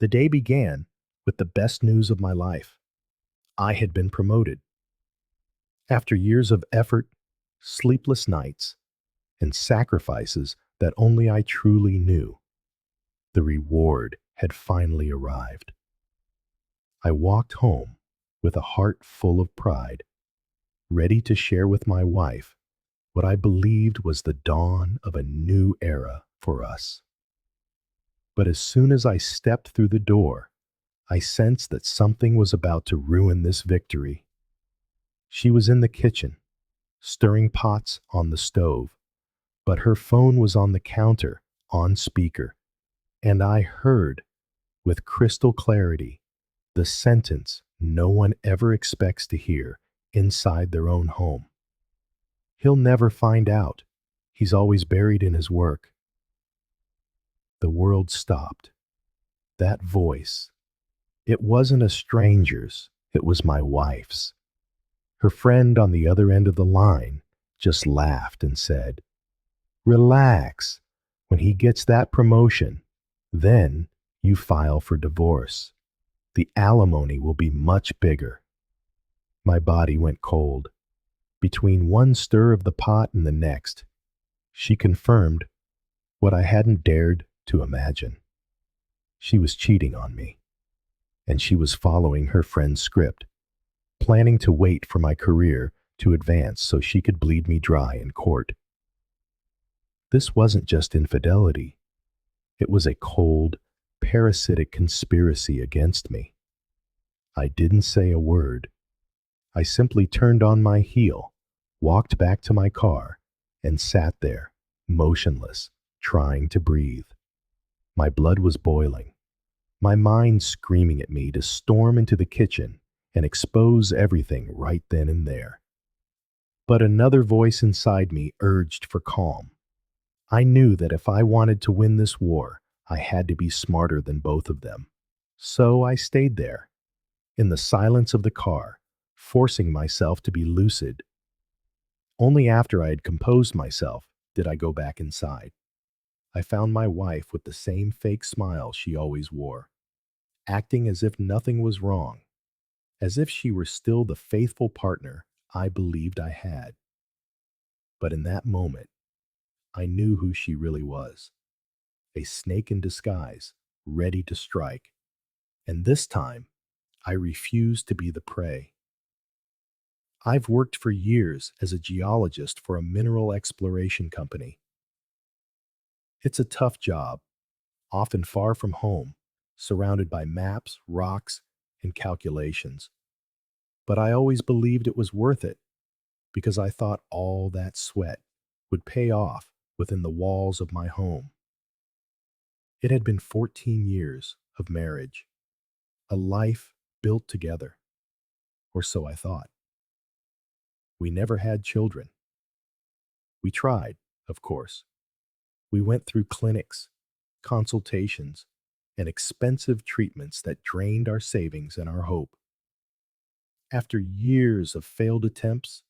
The day began with the best news of my life. I had been promoted. After years of effort, sleepless nights, and sacrifices that only I truly knew, the reward had finally arrived. I walked home with a heart full of pride, ready to share with my wife what I believed was the dawn of a new era for us. But as soon as I stepped through the door, I sensed that something was about to ruin this victory. She was in the kitchen, stirring pots on the stove, but her phone was on the counter, on speaker, and I heard, with crystal clarity, the sentence no one ever expects to hear inside their own home. He'll never find out. He's always buried in his work. The world stopped. That voice, it wasn't a stranger's, it was my wife's. Her friend on the other end of the line just laughed and said, "Relax. When he gets that promotion, then you file for divorce. The alimony will be much bigger." My body went cold. Between one stir of the pot and the next, she confirmed what I hadn't dared to imagine. She was cheating on me, and she was following her friend's script, planning to wait for my career to advance so she could bleed me dry in court. This wasn't just infidelity. It was a cold, parasitic conspiracy against me. I didn't say a word. I simply turned on my heel, walked back to my car, and sat there, motionless, trying to breathe. My blood was boiling, my mind screaming at me to storm into the kitchen and expose everything right then and there. But another voice inside me urged for calm. I knew that if I wanted to win this war, I had to be smarter than both of them. So I stayed there, in the silence of the car, forcing myself to be lucid. Only after I had composed myself did I go back inside. I found my wife with the same fake smile she always wore, acting as if nothing was wrong, as if she were still the faithful partner I believed I had. But in that moment, I knew who she really was, a snake in disguise, ready to strike. And this time, I refused to be the prey. I've worked for years as a geologist for a mineral exploration company. It's a tough job, often far from home, surrounded by maps, rocks, and calculations. But I always believed it was worth it because I thought all that sweat would pay off within the walls of my home. It had been 14 years of marriage, a life built together, or so I thought. We never had children. We tried, of course. We went through clinics, consultations, and expensive treatments that drained our savings and our hope. After years of failed attempts,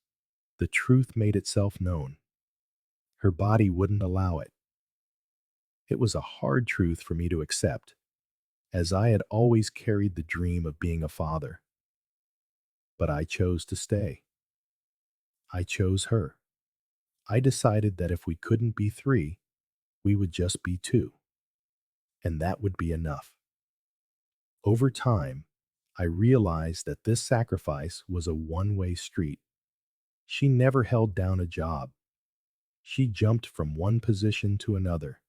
the truth made itself known. Her body wouldn't allow it. It was a hard truth for me to accept, as I had always carried the dream of being a father. But I chose to stay. I chose her. I decided that if we couldn't be three, we would just be two, and that would be enough. Over time, I realized that this sacrifice was a one-way street. She never held down a job. She jumped from one position to another,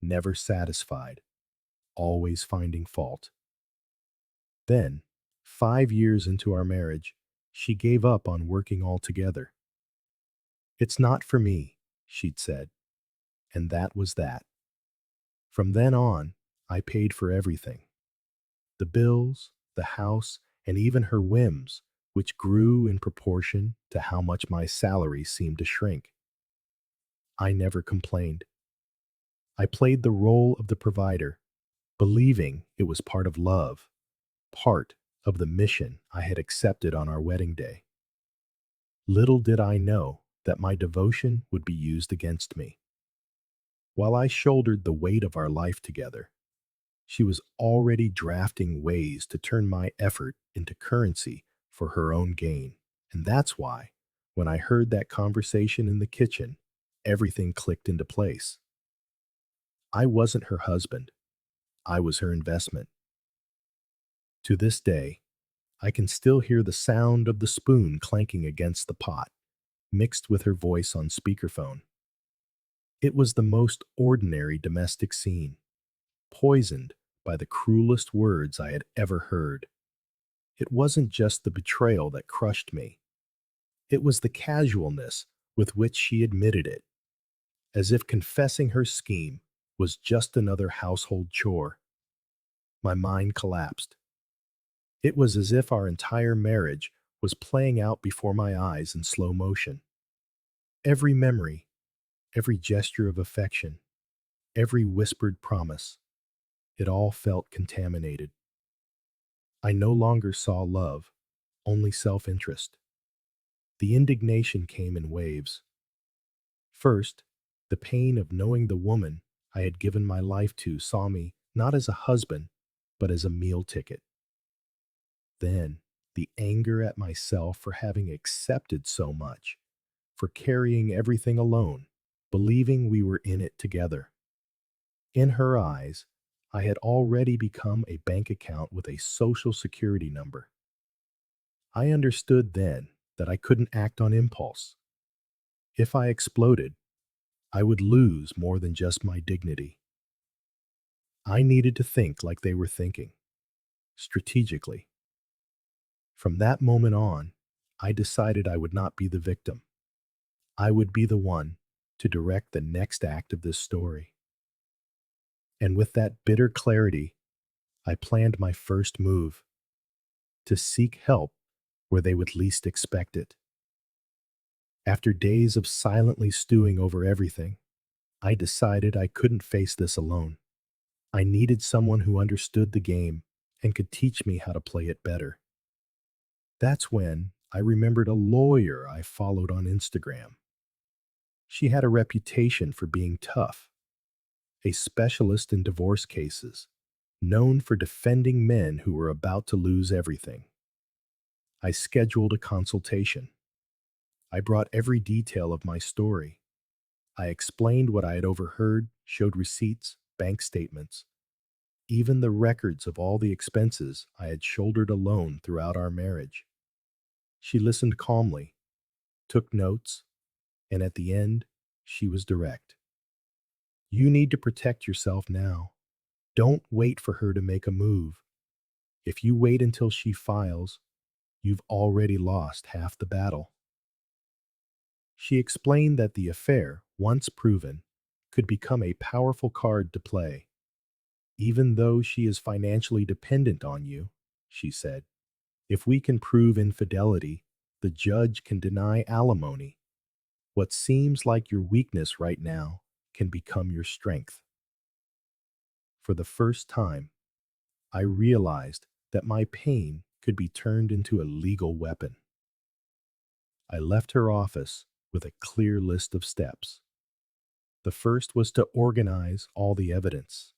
never satisfied, always finding fault. Then, 5 years into our marriage, she gave up on working altogether. "It's not for me," she'd said, and that was that. From then on, I paid for everything. The bills, the house, and even her whims, which grew in proportion to how much my salary seemed to shrink. I never complained. I played the role of the provider, believing it was part of love, part of the mission I had accepted on our wedding day. Little did I know that my devotion would be used against me. While I shouldered the weight of our life together, She was already drafting ways to turn my effort into currency for her own gain. And that's why, when I heard that conversation in the kitchen, everything clicked into place. I wasn't her husband, I was her investment. To this day, I can still hear the sound of the spoon clanking against the pot, mixed with her voice on speakerphone. It was the most ordinary domestic scene, poisoned by the cruelest words I had ever heard. It wasn't just the betrayal that crushed me, it was the casualness with which she admitted it, as if confessing her scheme was just another household chore. My mind collapsed. It was as if our entire marriage was playing out before my eyes in slow motion. Every memory, every gesture of affection, every whispered promise, it all felt contaminated. I no longer saw love, only self-interest. The indignation came in waves. First, the pain of knowing the woman I had given my life to saw me not as a husband, but as a meal ticket. Then, the anger at myself for having accepted so much, for carrying everything alone, believing we were in it together. In her eyes, I had already become a bank account with a social security number. I understood then that I couldn't act on impulse. If I exploded, I would lose more than just my dignity. I needed to think like they were thinking, strategically. From that moment on, I decided I would not be the victim. I would be the one to direct the next act of this story. And with that bitter clarity, I planned my first move, to seek help where they would least expect it. After days of silently stewing over everything, I decided I couldn't face this alone. I needed someone who understood the game and could teach me how to play it better. That's when I remembered a lawyer I followed on Instagram. She had a reputation for being tough, a specialist in divorce cases, known for defending men who were about to lose everything. I scheduled a consultation. I brought every detail of my story. I explained what I had overheard, showed receipts, bank statements, even the records of all the expenses I had shouldered alone throughout our marriage. She listened calmly, took notes, and at the end, she was direct. You need to protect yourself now. Don't wait for her to make a move. If you wait until she files, you've already lost half the battle. She explained that the affair, once proven, could become a powerful card to play. Even though she is financially dependent on you, she said, if we can prove infidelity, the judge can deny alimony. What seems like your weakness right now can become your strength. For the first time, I realized that my pain could be turned into a legal weapon. I left her office with a clear list of steps. The first was to organize all the evidence,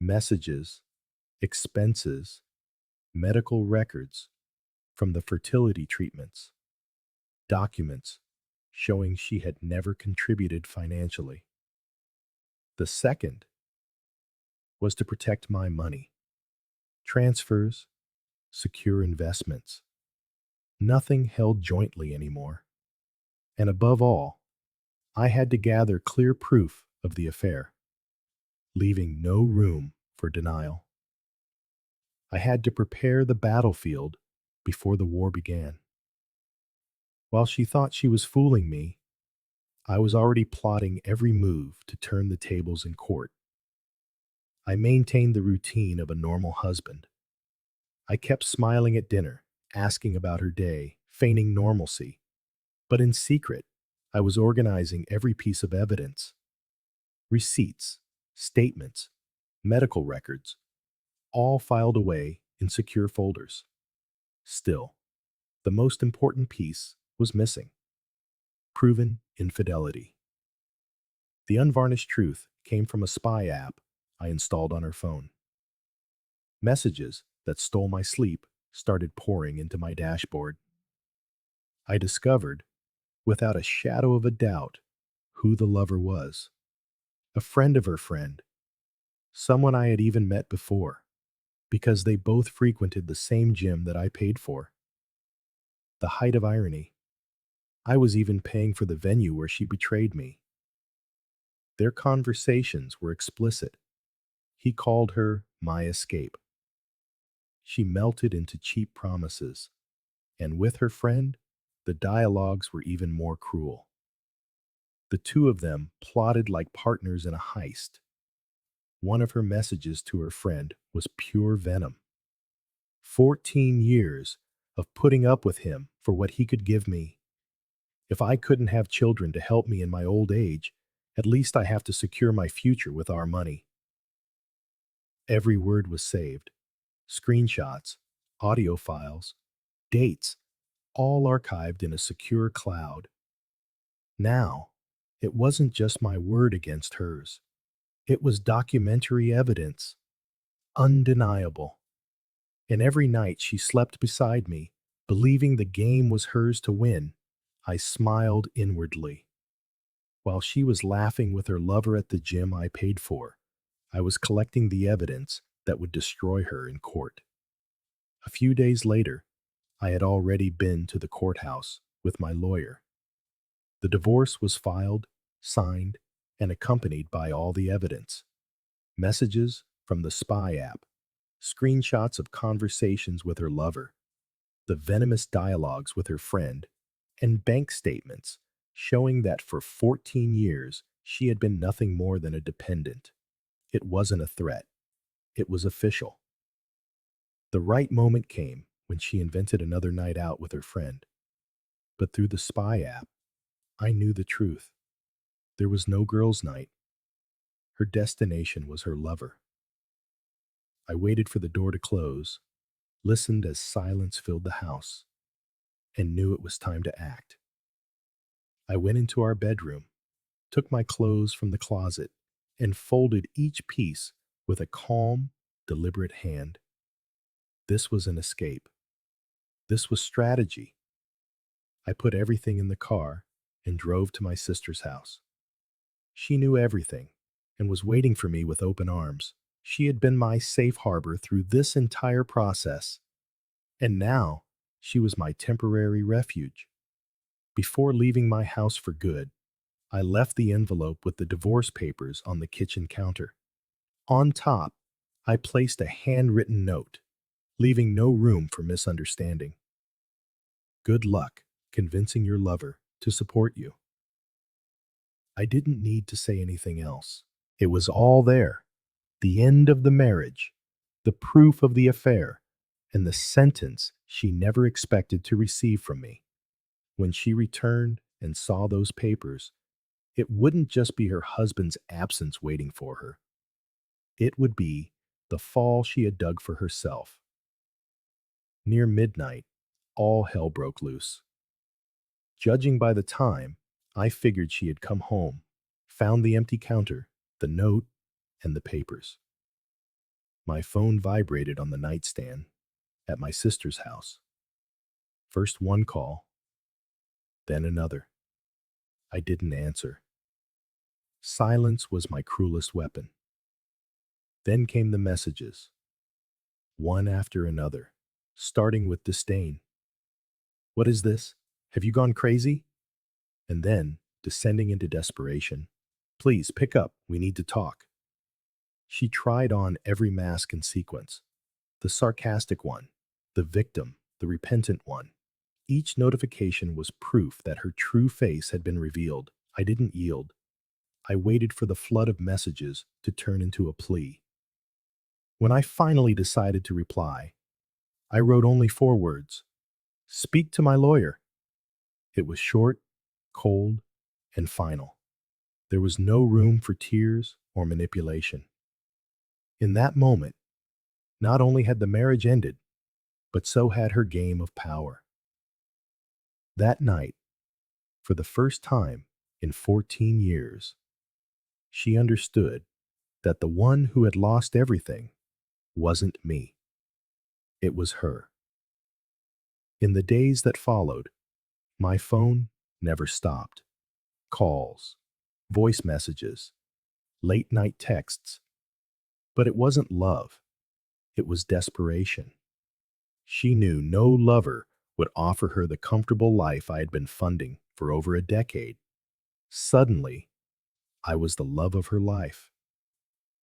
messages, expenses, medical records from the fertility treatments, documents showing she had never contributed financially. The second was to protect my money, transfers, secure investments, nothing held jointly anymore. And above all, I had to gather clear proof of the affair, leaving no room for denial. I had to prepare the battlefield before the war began. While she thought she was fooling me, I was already plotting every move to turn the tables in court. I maintained the routine of a normal husband. I kept smiling at dinner, asking about her day, feigning normalcy. But in secret, I was organizing every piece of evidence, receipts, statements, medical records, all filed away in secure folders. Still, the most important piece was missing: proven infidelity. The unvarnished truth came from a spy app I installed on her phone. Messages that stole my sleep started pouring into my dashboard. I discovered, without a shadow of a doubt, who the lover was. A friend of her friend, someone I had even met before, because they both frequented the same gym that I paid for. The height of irony, I was even paying for the venue where she betrayed me. Their conversations were explicit. He called her my escape. She melted into cheap promises, and with her friend, the dialogues were even more cruel. The two of them plotted like partners in a heist. One of her messages to her friend was pure venom. 14 years of putting up with him for what he could give me. If I couldn't have children to help me in my old age, at least I have to secure my future with our money. Every word was saved. Screenshots, audio files, dates, all archived in a secure cloud. Now, it wasn't just my word against hers. It was documentary evidence, undeniable. And every night she slept beside me, believing the game was hers to win, I smiled inwardly. While she was laughing with her lover at the gym I paid for, I was collecting the evidence that would destroy her in court. A few days later, I had already been to the courthouse with my lawyer. The divorce was filed, signed, and accompanied by all the evidence. Messages from the spy app, screenshots of conversations with her lover, the venomous dialogues with her friend, and bank statements showing that for 14 years she had been nothing more than a dependent. It wasn't a threat. It was official. The right moment came when she invented another night out with her friend. But through the spy app, I knew the truth. There was no girls' night. Her destination was her lover. I waited for the door to close, listened as silence filled the house, and knew it was time to act. I went into our bedroom, took my clothes from the closet, and folded each piece with a calm, deliberate hand. This was an escape. This was strategy. I put everything in the car and drove to my sister's house. She knew everything and was waiting for me with open arms. She had been my safe harbor through this entire process, and now she was my temporary refuge. Before leaving my house for good, I left the envelope with the divorce papers on the kitchen counter. On top, I placed a handwritten note, leaving no room for misunderstanding. Good luck convincing your lover to support you. I didn't need to say anything else. It was all there. The end of the marriage, the proof of the affair, and the sentence she never expected to receive from me. When she returned and saw those papers, it wouldn't just be her husband's absence waiting for her. It would be the fall she had dug for herself. Near midnight, all hell broke loose. Judging by the time, I figured she had come home, found the empty counter, the note, and the papers. My phone vibrated on the nightstand at my sister's house. First one call, then another. I didn't answer. Silence was my cruelest weapon. Then came the messages, one after another, starting with disdain. What is this? Have you gone crazy? And then, descending into desperation. Please pick up, we need to talk. She tried on every mask in sequence. The sarcastic one, the victim, the repentant one. Each notification was proof that her true face had been revealed. I didn't yield. I waited for the flood of messages to turn into a plea. When I finally decided to reply, I wrote only 4 words. Speak to my lawyer. It was short, cold, and final. There was no room for tears or manipulation. In that moment, not only had the marriage ended, but so had her game of power. That night, for the first time in 14 years, she understood that the one who had lost everything wasn't me. It was her. In the days that followed, my phone never stopped. Calls, voice messages, late night texts. But it wasn't love. It was desperation. She knew no lover would offer her the comfortable life I had been funding for over a decade. Suddenly, I was the love of her life,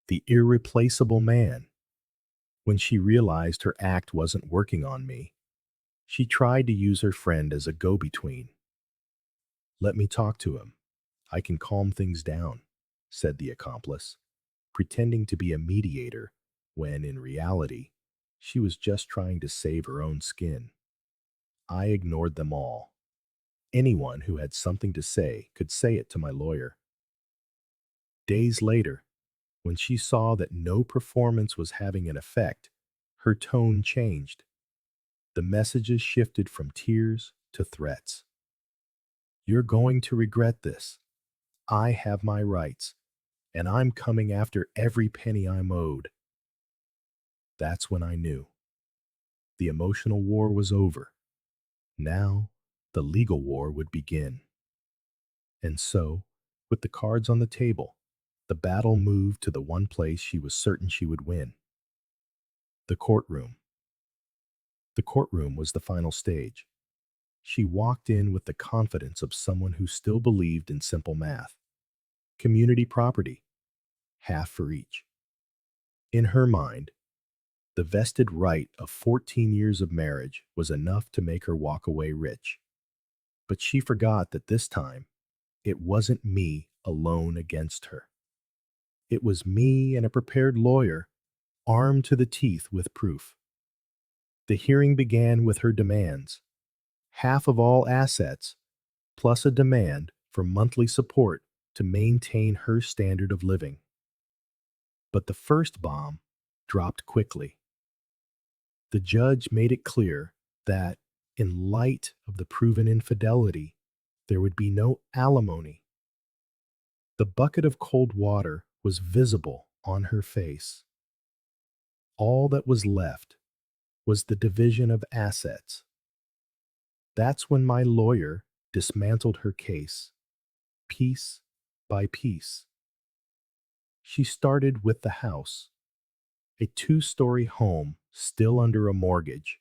the irreplaceable man. When she realized her act wasn't working on me, she tried to use her friend as a go-between. "Let me talk to him. I can calm things down," said the accomplice, pretending to be a mediator when, in reality, she was just trying to save her own skin. I ignored them all. Anyone who had something to say could say it to my lawyer. Days later, when she saw that no performance was having an effect, her tone changed. The messages shifted from tears to threats. "You're going to regret this. I have my rights, and I'm coming after every penny I'm owed." That's when I knew. The emotional war was over. Now, the legal war would begin. And so, with the cards on the table, the battle moved to the one place she was certain she would win: the courtroom. The courtroom was the final stage. She walked in with the confidence of someone who still believed in simple math. Community property, half for each. In her mind, the vested right of 14 years of marriage was enough to make her walk away rich. But she forgot that this time, it wasn't me alone against her. It was me and a prepared lawyer, armed to the teeth with proof. The hearing began with her demands: half of all assets, plus a demand for monthly support to maintain her standard of living. But the first bomb dropped quickly. The judge made it clear that, in light of the proven infidelity, there would be no alimony. The bucket of cold water was visible on her face. All that was left was the division of assets. That's when my lawyer dismantled her case, piece by piece. She started with the house, a two-story home still under a mortgage,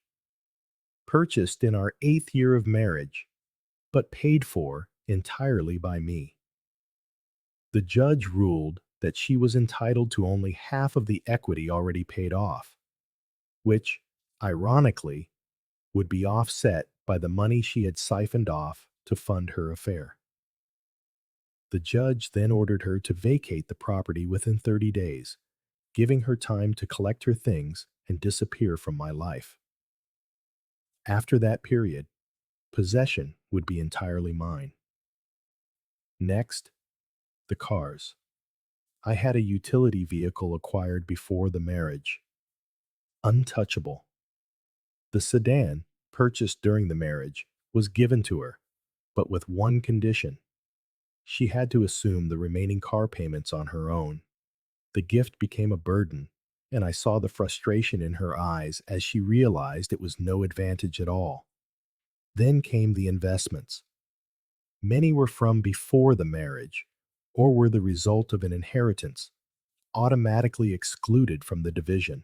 purchased in our 8th year of marriage, but paid for entirely by me. The judge ruled that she was entitled to only half of the equity already paid off, which, ironically, would be offset by the money she had siphoned off to fund her affair. The judge then ordered her to vacate the property within 30 days, giving her time to collect her things and disappear from my life. After that period, possession would be entirely mine. Next, the cars. I had a utility vehicle acquired before the marriage. Untouchable. The sedan, purchased during the marriage, was given to her, but with one condition: she had to assume the remaining car payments on her own. The gift became a burden, and I saw the frustration in her eyes as she realized it was no advantage at all. Then came the investments. Many were from before the marriage, or were the result of an inheritance, automatically excluded from the division.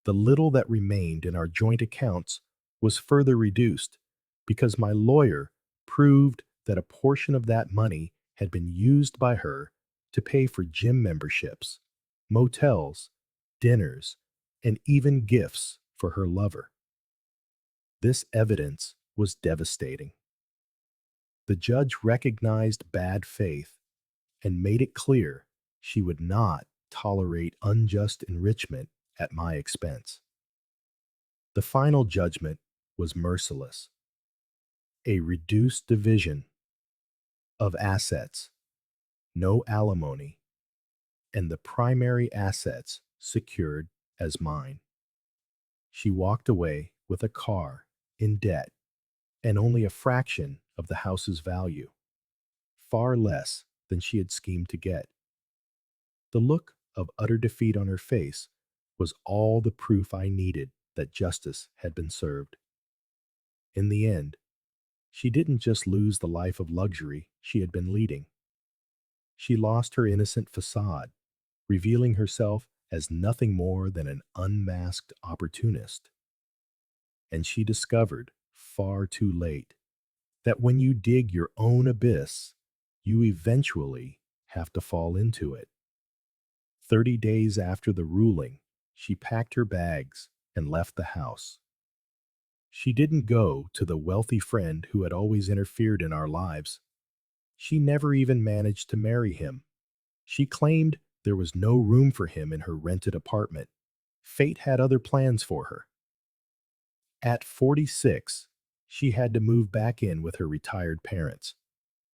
The little that remained in our joint accounts was further reduced because my lawyer proved that a portion of that money had been used by her to pay for gym memberships, motels, dinners, and even gifts for her lover. This evidence was devastating. The judge recognized bad faith and made it clear she would not tolerate unjust enrichment at my expense. The final judgment was merciless: a reduced division of assets, no alimony, and the primary assets secured as mine. She walked away with a car in debt and only a fraction of the house's value, far less than she had schemed to get. The look of utter defeat on her face was all the proof I needed that justice had been served. In the end, she didn't just lose the life of luxury she had been leading. She lost her innocent facade, revealing herself as nothing more than an unmasked opportunist. And she discovered, far too late, that when you dig your own abyss, you eventually have to fall into it. 30 days after the ruling, she packed her bags and left the house. She didn't go to the wealthy friend who had always interfered in our lives. She never even managed to marry him. She claimed there was no room for him in her rented apartment. Fate had other plans for her. At 46, she had to move back in with her retired parents.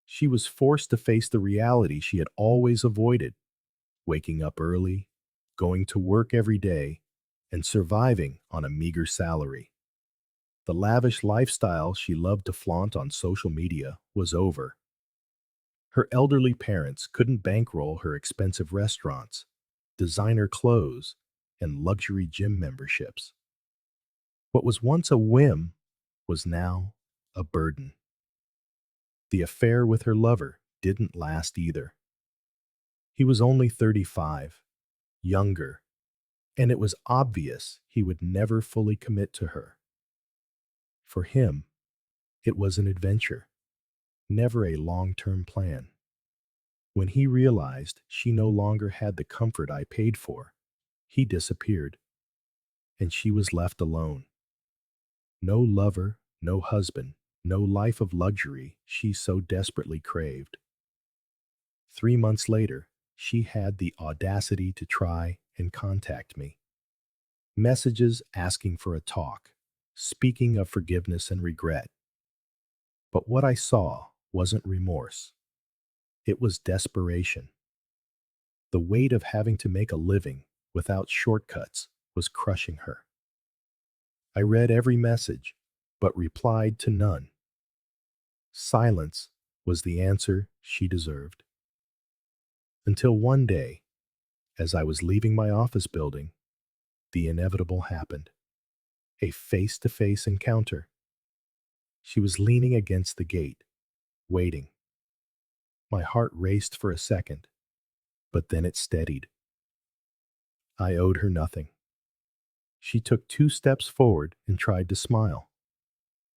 She was forced to face the reality she had always avoided: waking up early, going to work every day, and surviving on a meager salary. The lavish lifestyle she loved to flaunt on social media was over. Her elderly parents couldn't bankroll her expensive restaurants, designer clothes, and luxury gym memberships. What was once a whim was now a burden. The affair with her lover didn't last either. He was only 35, younger, and it was obvious he would never fully commit to her. For him, it was an adventure, never a long-term plan. When he realized she no longer had the comfort I paid for, he disappeared, and she was left alone. No lover, no husband, no life of luxury she so desperately craved. 3 months later, she had the audacity to try and contact me. Messages asking for a talk, speaking of forgiveness and regret. But what I saw wasn't remorse. It was desperation. The weight of having to make a living without shortcuts was crushing her. I read every message, but replied to none. Silence was the answer she deserved. Until one day, as I was leaving my office building, the inevitable happened. A face-to-face encounter. She was leaning against the gate, waiting. My heart raced for a second, but then it steadied. I owed her nothing. She took 2 steps forward and tried to smile,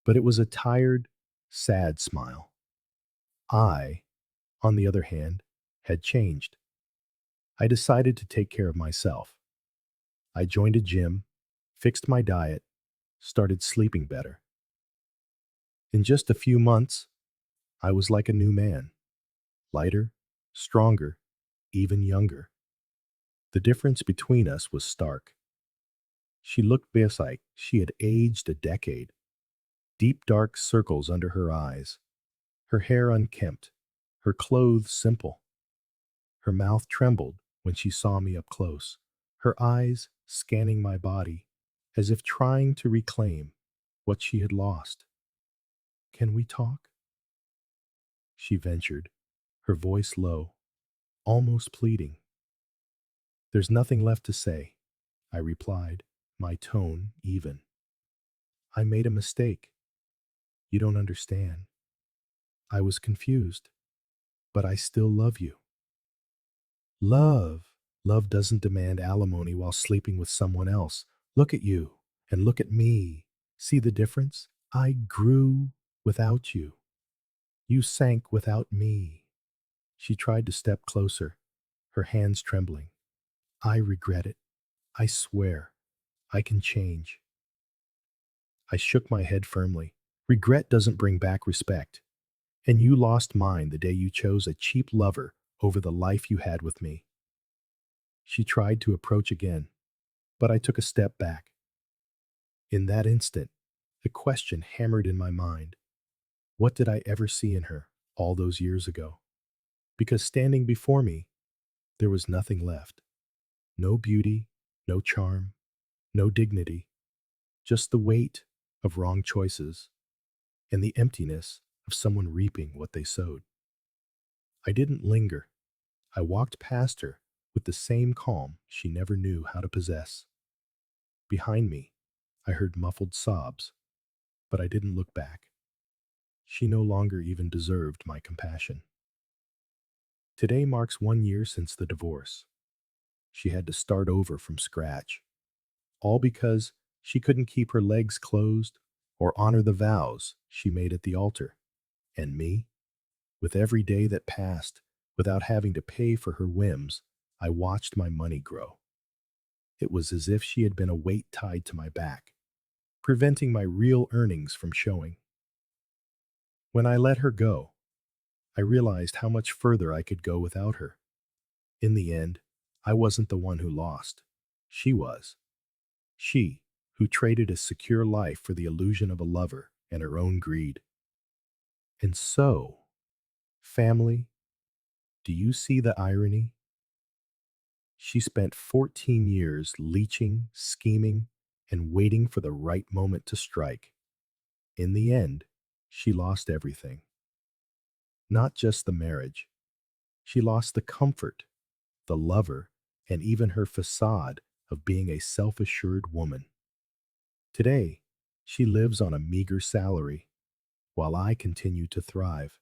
but it was a tired, sad smile. I, on the other hand, had changed. I decided to take care of myself. I joined a gym, fixed my diet, started sleeping better. In just a few months, I was like a new man, lighter, stronger, even younger. The difference between us was stark. She looked like she had aged a decade, deep dark circles under her eyes, her hair unkempt, her clothes simple. Her mouth trembled when she saw me up close, her eyes scanning my body as if trying to reclaim what she had lost. "Can we talk?" she ventured, her voice low, almost pleading. "There's nothing left to say," I replied, my tone even. "I made a mistake. You don't understand. I was confused, but I still love you." Love. Love doesn't demand alimony while sleeping with someone else. Look at you and look at me. See the difference? I grew without you. You sank without me. She tried to step closer, her hands trembling. "I regret it. I swear. I can change." I shook my head firmly. "Regret doesn't bring back respect. And you lost mine the day you chose a cheap lover over the life you had with me." She tried to approach again, but I took a step back. In that instant, the question hammered in my mind. What did I ever see in her all those years ago? Because standing before me, there was nothing left. No beauty, no charm, no dignity, just the weight of wrong choices and the emptiness of someone reaping what they sowed. I didn't linger. I walked past her with the same calm she never knew how to possess. Behind me, I heard muffled sobs, but I didn't look back. She no longer even deserved my compassion. Today marks 1 year since the divorce. She had to start over from scratch, all because she couldn't keep her legs closed or honor the vows she made at the altar. And me, with every day that passed without having to pay for her whims, I watched my money grow. It was as if she had been a weight tied to my back, preventing my real earnings from showing. When I let her go, I realized how much further I could go without her. In the end, I wasn't the one who lost. She was. She, who traded a secure life for the illusion of a lover and her own greed. And so, family, do you see the irony? She spent 14 years leeching, scheming, and waiting for the right moment to strike. In the end, she lost everything. Not just the marriage. She lost the comfort, the lover, and even her facade of being a self-assured woman. Today, she lives on a meager salary, while I continue to thrive.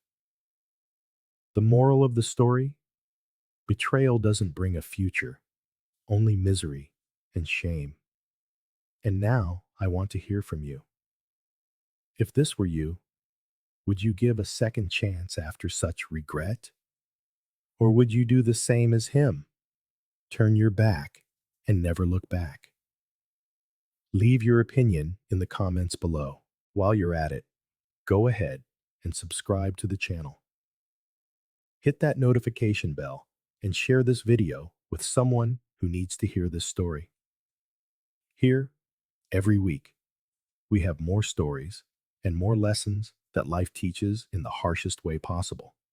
The moral of the story? Betrayal doesn't bring a future, only misery and shame. And now I want to hear from you. If this were you, would you give a second chance after such regret? Or would you do the same as him? Turn your back and never look back. Leave your opinion in the comments below. While you're at it, go ahead and subscribe to the channel. Hit that notification bell and share this video with someone who needs to hear this story. Here, every week, we have more stories and more lessons that life teaches in the harshest way possible.